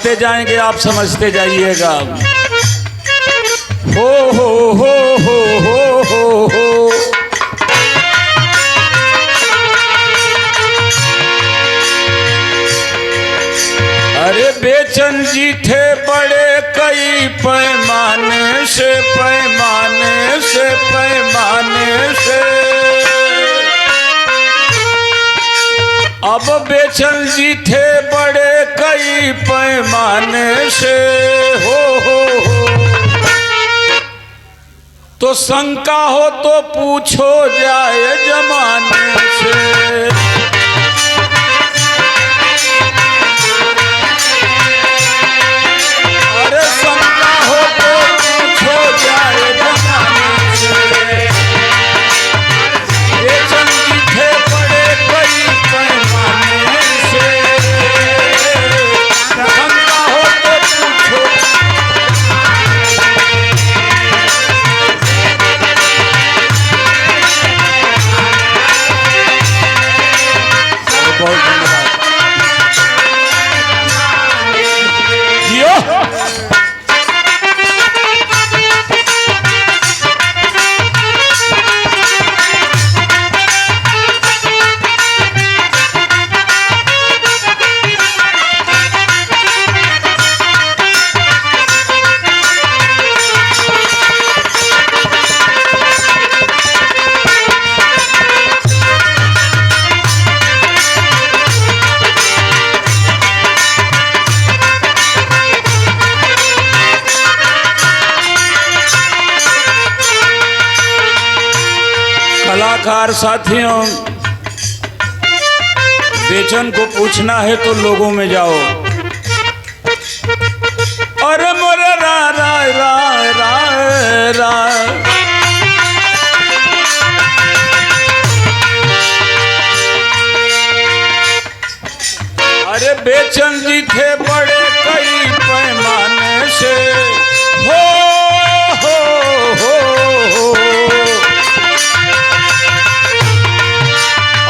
बताते जाएंगे, आप समझते जाइएगा। हो हो हो हो हो हो हो। अरे बेचन जी थे बड़े कई पैमाने से, पैमाने से, पैमाने से। अब बेचन जी थे बड़े कई पैमाने से। हो तो शंका हो तो पूछो जाए जमाने से। अरे शंका हो तो पूछो जाए जमाने से। बेचन जी थे बड़े कई पैमाने से। शंका हो तो पूछो। बहुत धन्यवाद। कलाकार साथियों, बेचन को पूछना है तो लोगों में जाओ। अरे मोरे राय राय राय राय राय। अरे बेचन जी थे बड़े कई पैमाने से। हो हो हो हो।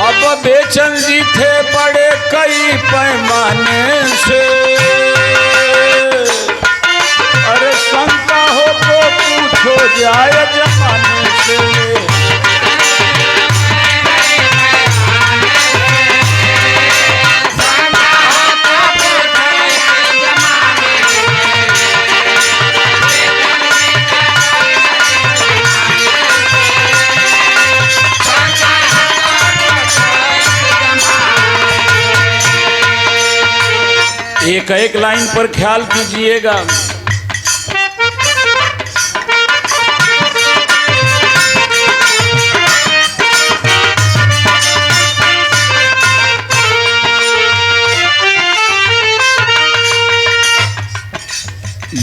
अब बेचन जी थे बड़े कई पैमाने से। अरे शंका हो तो पूछो जाए जमाने से। एक एक लाइन पर ख्याल कीजिएगा।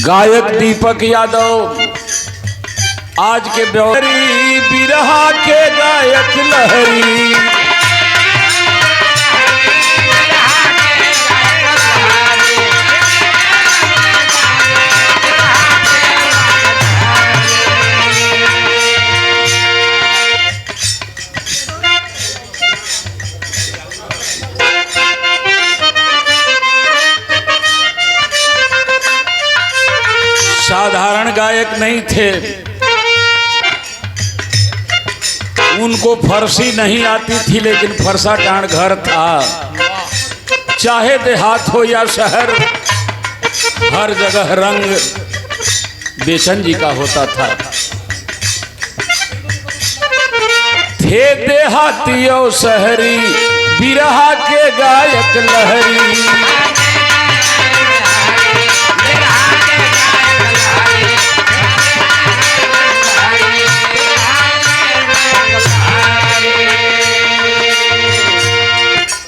गायक दीपक यादव आज के ब्यौरी बिरहा के गायक लहरी। साधारण गायक नहीं थे, उनको फरसी नहीं आती थी, लेकिन फरसा टाण घर था। चाहे देहात हो या शहर, हर जगह रंग बेचन जी का होता था। थे देहाती और शहरी बिरहा के गायक लहरी।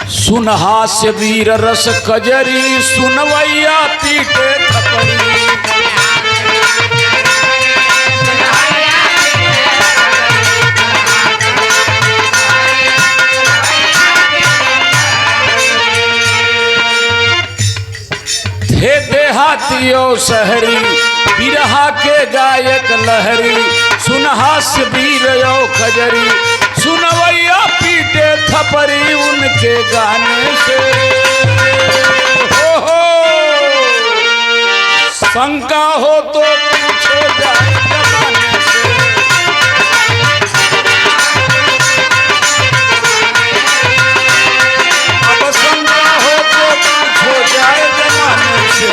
सुन हास्य वीर रस कजरी, सुनवैया पीटे थपरी। थे देहातियों शहरी बिरहा के गायक लहरी। सुन हास्य वीर यो कजरी, सुनवैया पीटे थपरी उनके गाने से। हो शंका हो तो पूछो जाए जमाने से। अब शंका हो तो पूछो जाए जमाने से।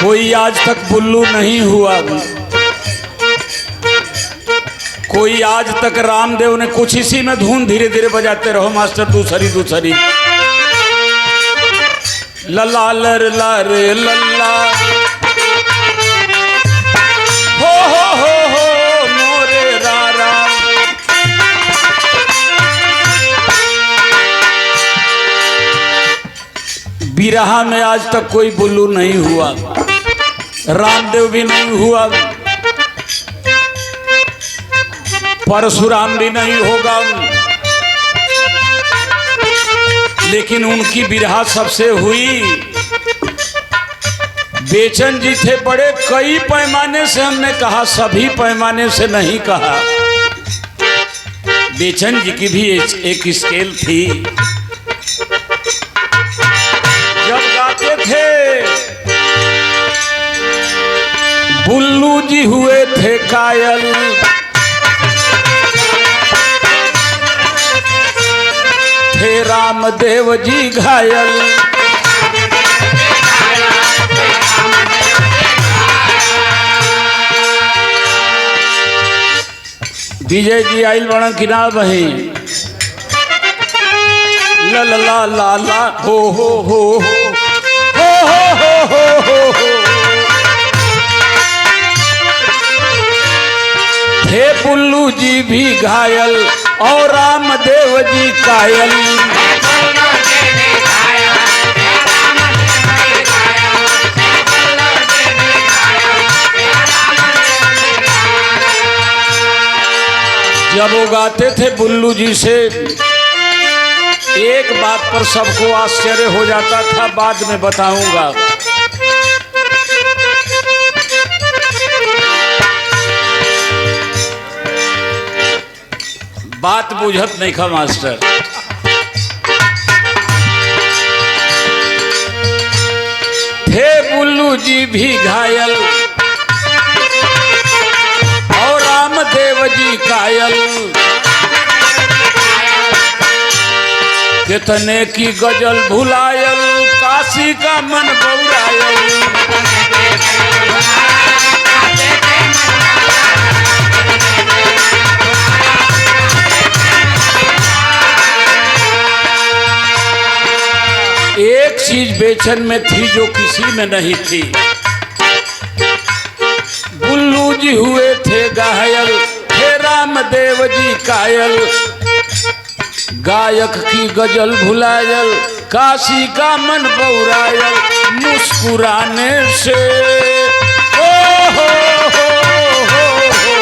कोई आज तक बुल्लू नहीं हुआ, कोई आज तक रामदेव ने कुछ इसी में धुन धीरे धीरे बजाते रहो मास्टर, दूसरी दूसरी लला लर लर लल्ला हो मोरे रारा। बिरहा में आज तक कोई बुल्लू नहीं हुआ, रामदेव भी नहीं हुआ, परशुराम भी नहीं होगा, लेकिन उनकी बिरहा सबसे हुई। बेचन जी थे बड़े कई पैमाने से, हमने कहा सभी पैमाने से नहीं कहा। बेचन जी की भी एक स्केल थी। जब गाते थे बुल्लू जी हुए थे कायल, थे रामदेव जी घायल। विजय जी आइल बड़ा किनार बही ला ला ला ला ला हो हो हो हो हो हो हो हो हो। थे बुल्लू जी भी घायल और रामदेव जी कायल। जब वो गाते थे बुल्लू जी से, एक बात पर सबको आश्चर्य हो जाता था, बाद में बताऊंगा। बात बुझत नहीं खा मास्टर। थे बुल्लू जी भी घायल और रामदेव जी कायल। कितने की गजल भुलायल, काशी का मन बौरायल। एक चीज बेचन में थी जो किसी में नहीं थी। बुल्लू जी हुए थे घायल, थे रामदेव जी कायल। गायक की गजल भुलायल, काशी का मन बौरायल। मुस्कुराने से ओ हो हो हो।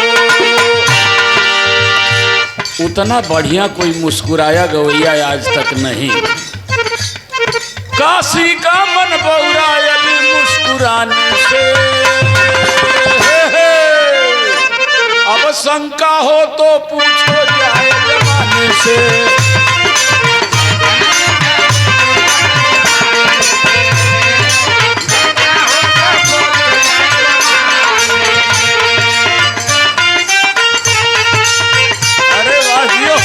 उतना बढ़िया कोई मुस्कुराया गवैया आज तक नहीं। काशी का मन बौरायल मुस्कुराने से। अब शंका हो तो पूछो जाए जमाने से। अरे वाजियो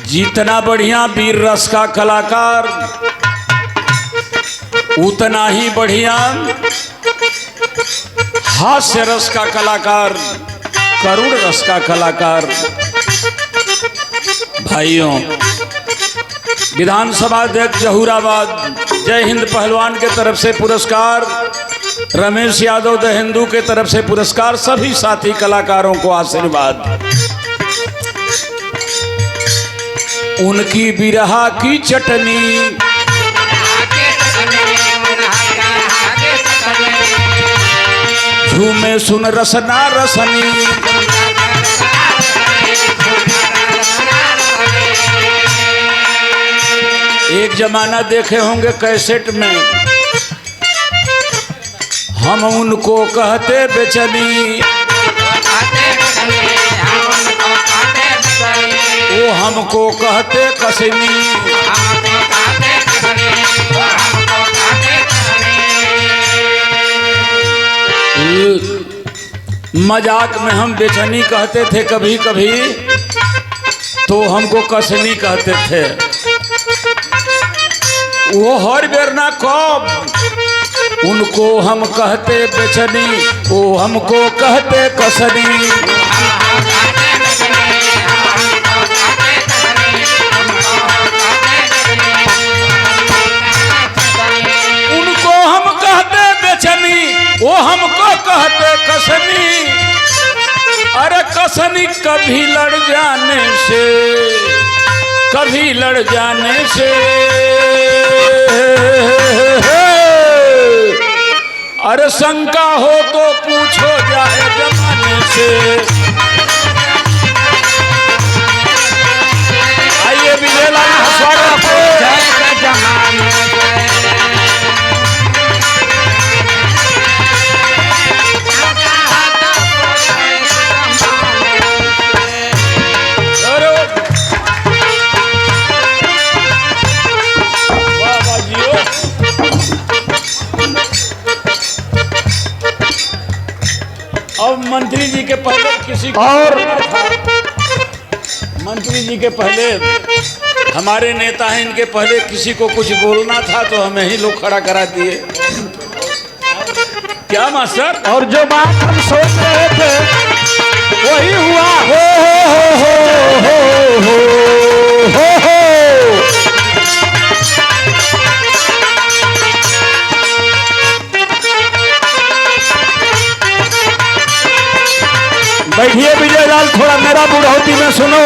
जितना बढ़िया वीर रस का कलाकार, उतना ही बढ़िया हास्य रस का कलाकार, करुण रस का कलाकार भाइयों, विधानसभा अध्यक्ष जहूराबाद जय हिंद पहलवान के तरफ से पुरस्कार, रमेश यादव द हिंदू के तरफ से पुरस्कार, सभी साथी कलाकारों को आशीर्वाद। उनकी बिरहा की चटनी झूमे सुन रसना रसनी, एक जमाना देखे होंगे कैसेट में, हम उनको कहते बेचनी, वो हमको कहते कसनी। मजाक में हम बेचनी कहते थे कभी कभी, तो हमको कसनी कहते थे। वो हर बेर ना कब, उनको हम कहते बेचनी, वो हमको कहते कसनी। उनको हम कहते बेचनी, वो हमको कहते कसनी। अरे कसनी कभी लड़ जाने से, कभी लड़ जाने से, अरे शंका हो तो पूछो जाए जमाने से। आइए विजयलाल हंसवाड़ा को जमाने से। अब मंत्री जी के पहले किसी को और मंत्री जी के पहले हमारे नेता हैं, इनके पहले किसी को कुछ बोलना था तो हमें ही लोग खड़ा करा दिए। क्या मास्टर? और जो बात हम सोच रहे थे वही हुआ। हो हो हो हो हो हो हो। बैठिए विजयलाल, थोड़ा मेरा बुढ़ौती में सुनो।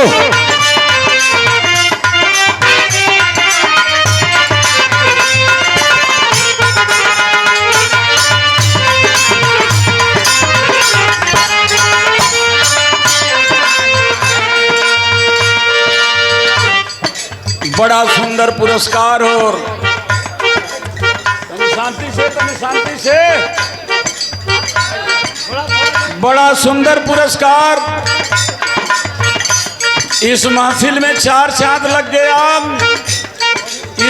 बड़ा सुंदर पुरस्कार, और तनी शांति से, तनी शांति से, बड़ा सुंदर पुरस्कार। इस महफिल में 4 चांद लग गया।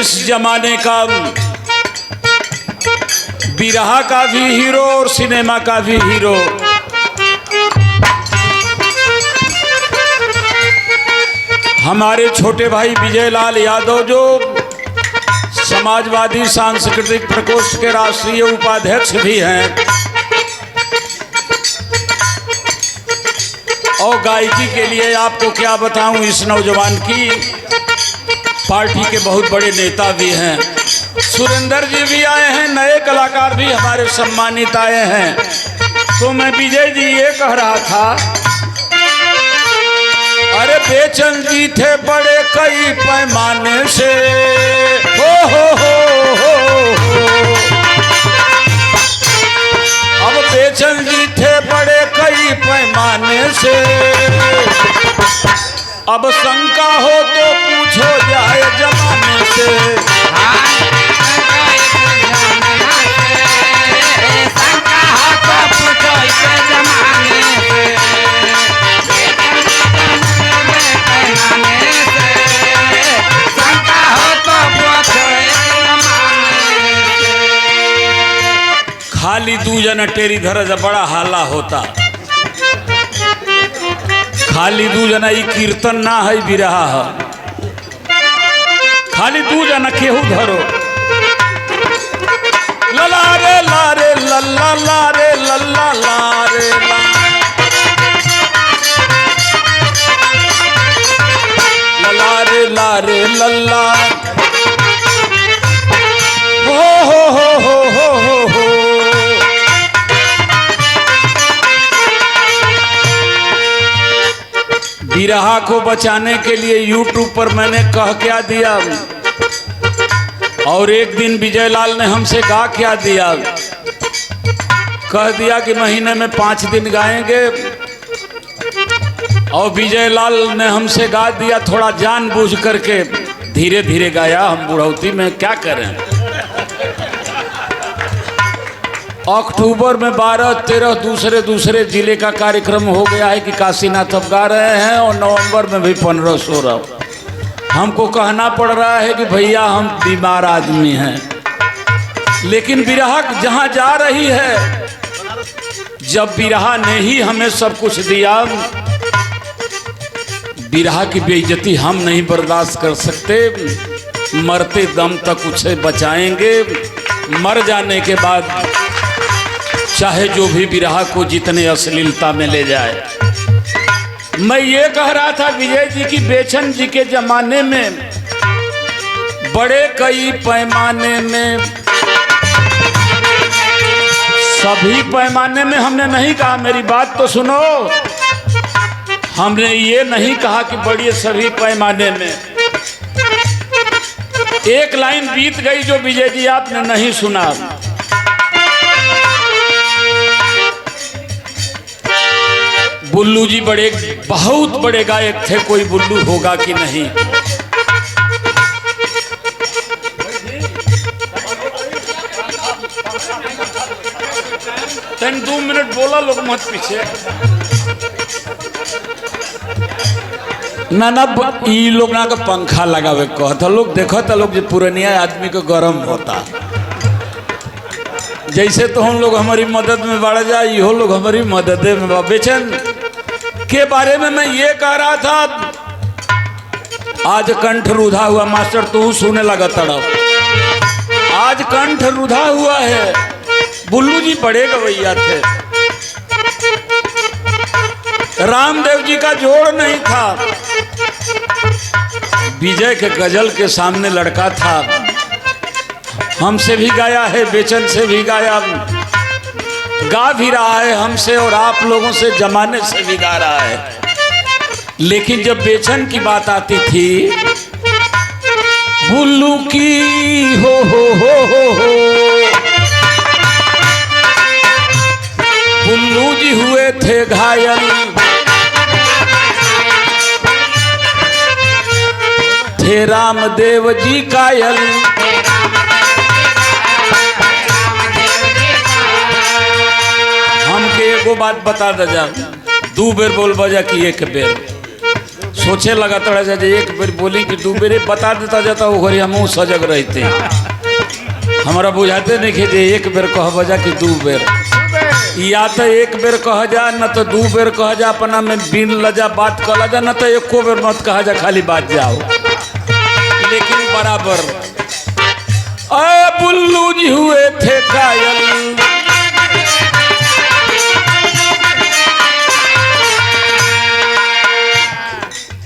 इस जमाने का बिरहा का भी हीरो और सिनेमा का भी हीरो। हमारे छोटे भाई विजयलाल यादव, जो समाजवादी सांस्कृतिक प्रकोष्ठ के राष्ट्रीय उपाध्यक्ष भी हैं, और गायकी के लिए आपको क्या बताऊं, इस नौजवान की पार्टी के बहुत बड़े नेता भी हैं। सुरेंद्र जी भी आए हैं, नए कलाकार भी हमारे सम्मानित आए हैं। तो मैं विजय जी ये कह रहा था, अरे बेचन जी थे बड़े कई पैमाने से। हो हो हो हो। अब बेचन जी थे बड़े कई पैमाने से, अब शंका हो तो पूछो जाए जमाने से। शंका हो तो पूछो जमाने से। शंका हो तो पूछो जमाने से। खाली 2 जना टेरी धर बड़ा हाला होता। खाली 2 जना ई कीर्तन ना है, बिरहा है। खाली 2 जना केहू धरो। लला रे लारे लल्ला लारे लल्ला लारे लला बिरहा को बचाने के लिए यूट्यूब पर मैंने कह क्या दिया, और एक दिन विजय लाल ने हमसे गा क्या दिया, कह दिया कि महीने में 5 दिन गाएंगे, और विजय लाल ने हमसे गा दिया थोड़ा जानबूझ करके, धीरे धीरे गाया। हम बुढ़ौती में क्या करें। अक्टूबर में 12-13 दूसरे जिले का कार्यक्रम हो गया है कि काशीनाथ अब गा रहे हैं, और नवंबर में भी 15-16। हमको कहना पड़ रहा है कि भैया हम बीमार आदमी हैं, लेकिन बिरहा जहाँ जा रही है, जब बिरहा ने ही हमें सब कुछ दिया, बिरहा की बेइज्जती हम नहीं बर्दाश्त कर सकते। मरते दम तक उसे बचाएंगे। मर जाने के बाद चाहे जो भी बिरहा को जितने अश्लीलता में ले जाए। मैं ये कह रहा था विजय जी की बेचन जी के जमाने में बड़े कई पैमाने में, सभी पैमाने में हमने नहीं कहा, मेरी बात तो सुनो, हमने ये नहीं कहा कि बड़ी सभी पैमाने में। एक लाइन बीत गई जो विजय जी आपने नहीं सुना। बुल्लू जी बहुत बड़े गायक थे, कोई बुल्लू होगा कि नहीं। तन 2 मिनट बोला लोग मत पीछे ना ई लोग ना का पंखा लगावे कहता लोग, देखता लोग जो पुरानिया आदमी को गर्म होता, जैसे तो हम लोग हमारी मदद में बढ़ जाए, यो लोग हमारी मदद में। बेचन के बारे में मैं ये कह रहा था, आज कंठ रुधा हुआ, मास्टर तू सुने लगा तड़प, आज कंठ रुधा हुआ है। बुल्लू जी बड़े गवैया थे, रामदेव जी का जोड़ नहीं था। विजय के गजल के सामने लड़का था, हमसे भी गाया है, बेचन से भी गाया, गा भी रहा है हमसे और आप लोगों से जमाने से भी गा रहा है। लेकिन जब बेचन की बात आती थी, बुल्लू की हो बुल्लू जी हुए थे घायल, थे रामदेव जी कायल। हमके एगो बात बता दे जा, 2 बेर बोल बजा कि 1 बेर, सोचे लगा तड़ा जा 1 बेर बोली कि 2 बेर बता देता जाता, वो घरी हम सजग रहते। हमारा बुझाते नहीं कि 1 बेर कह बजा कि 2 बेर, या तो 1 बेर कह जा, न तो 2 बेर कह जा, अपना में बिन लजा बात कह जा, न तो 1 बेर मत कहा जा, खाली बात जाओ, लेकिन बराबर। बुल्लू जी हुए थे कायल,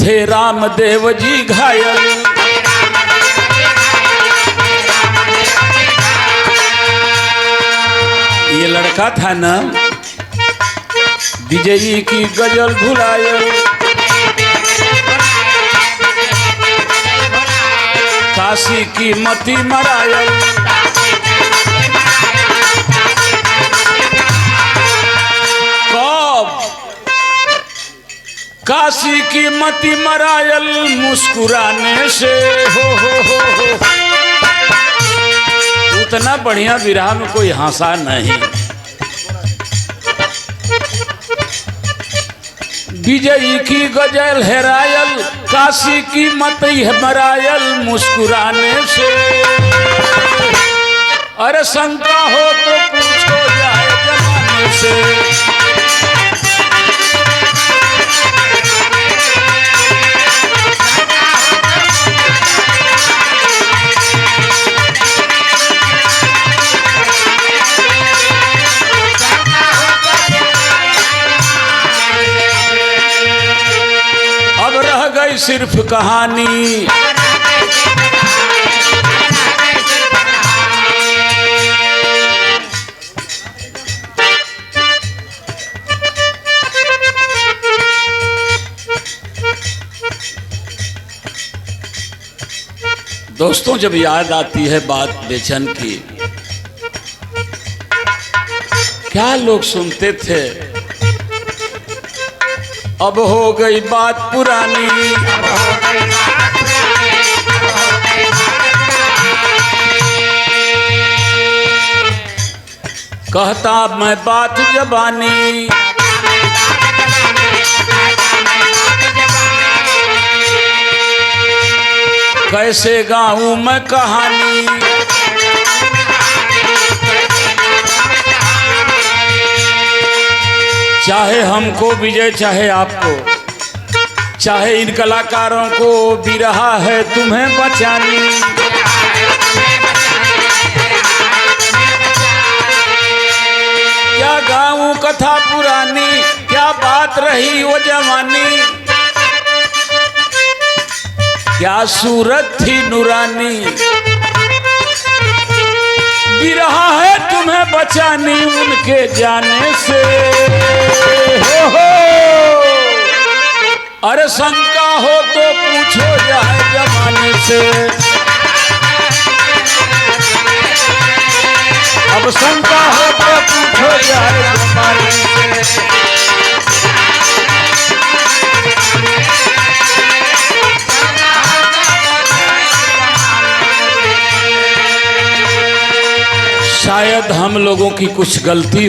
थे रामदेव जी घायल। ये लड़का था ना विजय जी की गजल भुलायल, काशी की मती मरायल। कब काशी की मती मरायल, मुस्कुराने से हो। उतना बढ़िया विरह में कोई हंसा नहीं। विजयी की गजल हेरायल, काशी की मती मरायल, मुस्कुराने से। अरे शंका हो तो पूछो जाए जमाने से। सिर्फ कहानी दोस्तों, जब याद आती है बात बेचैन की, क्या लोग सुनते थे, अब हो गई बात पुरानी, कहता मैं बात जबानी, कैसे गाऊं मैं कहानी, चाहे हमको विजय चाहे आपको, चाहे इन कलाकारों को भी रहा है तुम्हें बचानी। क्या गाऊं कथा पुरानी, क्या बात रही वो जवानी, क्या सूरत थी नूरानी, भी रहा है तुम्हें बचानी उनके जाने से। हो अरे शंका हो तो पूछो जाए जमाने से, अब शंका हो तो पूछो जाए जमाने से। शायद हम लोगों की कुछ गलती